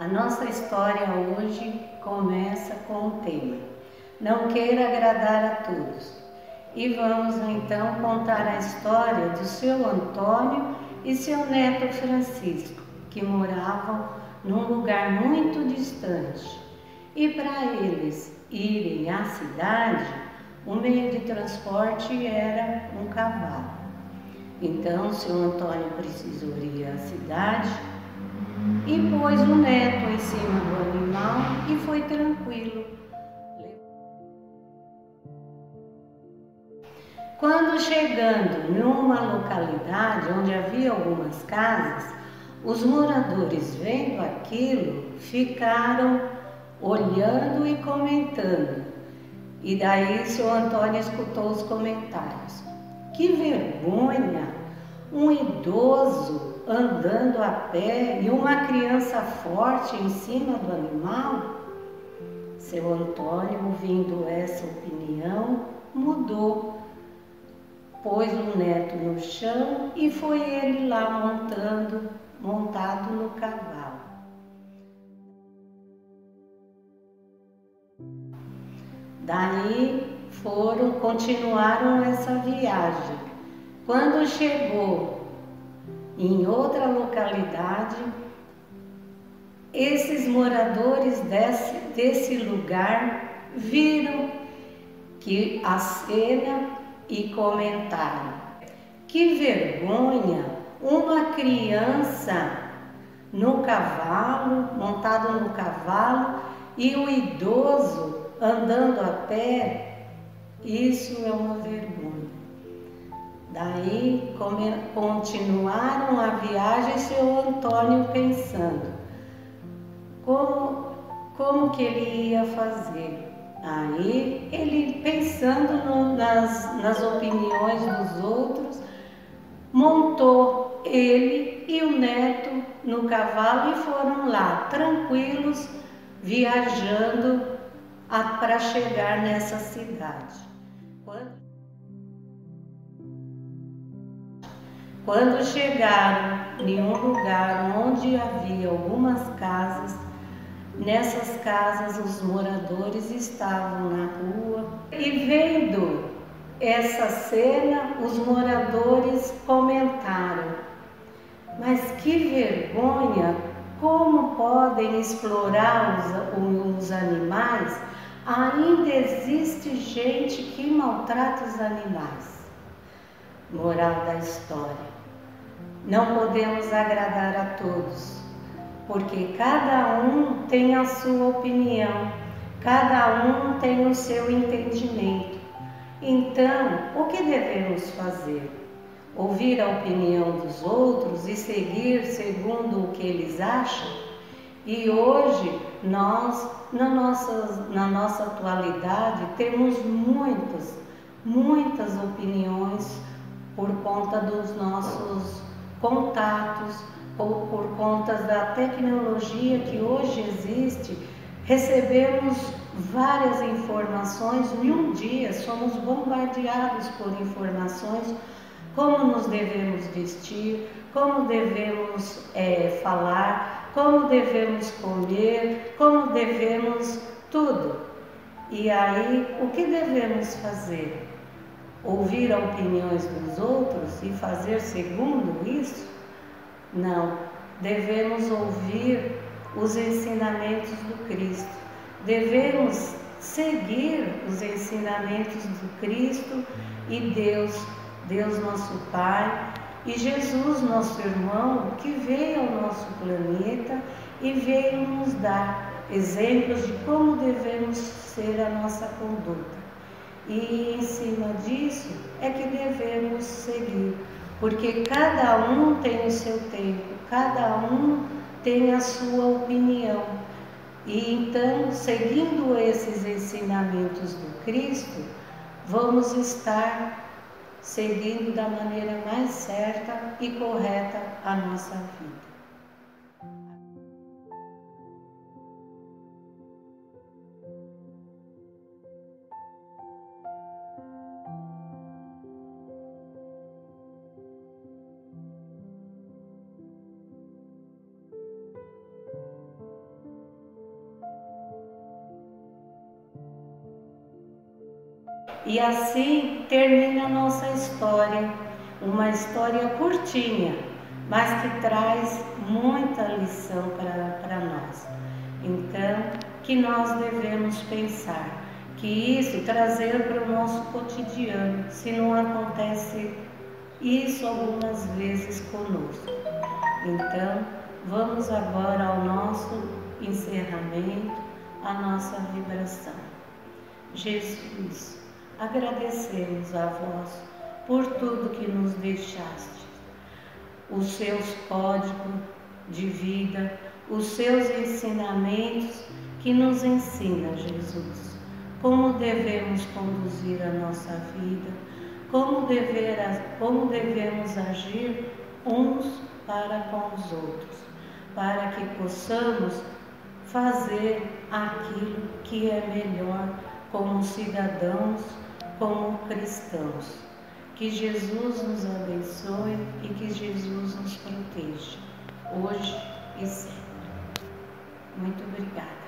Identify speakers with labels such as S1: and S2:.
S1: A nossa história hoje começa com o tema Não queira agradar a todos. E vamos então contar a história do seu Antônio e seu neto Francisco, que moravam num lugar muito distante. E para eles irem à cidade, o meio de transporte era um cavalo. Então, seu Antônio precisou ir à cidade e pôs o neto em cima do animal e foi tranquilo. Quando chegando numa localidade onde havia algumas casas, os moradores, vendo aquilo, ficaram olhando e comentando. E daí seu Antônio escutou os comentários. Que vergonha! Um idoso andando a pé e uma criança forte em cima do animal? Seu Antônio, ouvindo essa opinião, mudou. Pôs o neto no chão e foi ele lá montado no cavalo. Daí continuaram essa viagem. Quando chegou em outra localidade, esses moradores desse lugar viram que a cena e comentaram: que vergonha, uma criança no cavalo, montado no cavalo, e o idoso andando a pé, isso é uma vergonha. Daí continuaram a viagem, seu Antônio pensando como que ele ia fazer. Aí ele, pensando nas opiniões dos outros, montou ele e o neto no cavalo e foram lá, tranquilos, viajando para chegar nessa cidade. Quando chegaram em um lugar onde havia algumas casas, nessas casas os moradores estavam na rua e, vendo essa cena, os moradores comentaram: mas que vergonha, como podem explorar os animais? Ainda existe gente que maltrata os animais. Moral da história: não podemos agradar a todos, porque cada um tem a sua opinião, cada um tem o seu entendimento. Então, o que devemos fazer? Ouvir a opinião dos outros e seguir segundo o que eles acham? E hoje, nós, na nossa atualidade, temos muitas opiniões por conta dos nossos contatos, ou por conta da tecnologia que hoje existe. Recebemos várias informações em um dia, somos bombardeados por informações, como nos devemos vestir, como devemos falar, como devemos comer, como devemos tudo. E aí, o que devemos fazer? Ouvir as opiniões dos outros e fazer segundo isso? Não, devemos ouvir os ensinamentos do Cristo, devemos seguir os ensinamentos do Cristo e Deus nosso Pai, e Jesus nosso irmão, que veio ao nosso planeta e veio nos dar exemplos de como devemos ser a nossa conduta. E em cima disso é que devemos seguir, porque cada um tem o seu tempo, cada um tem a sua opinião. E então, seguindo esses ensinamentos do Cristo, vamos estar seguindo da maneira mais certa e correta a nossa vida. E assim termina a nossa história, uma história curtinha, mas que traz muita lição para nós. Então, que nós devemos pensar que isso trazer para o nosso cotidiano, se não acontece isso algumas vezes conosco. Então, vamos agora ao nosso encerramento, a nossa vibração. Jesus, agradecemos a vós por tudo que nos deixaste, os seus códigos de vida, os seus ensinamentos que nos ensina, Jesus, como devemos conduzir a nossa vida, como devemos agir uns para com os outros, para que possamos fazer aquilo que é melhor como cidadãos, como cristãos. Que Jesus nos abençoe e que Jesus nos proteja, hoje e sempre. Muito obrigada.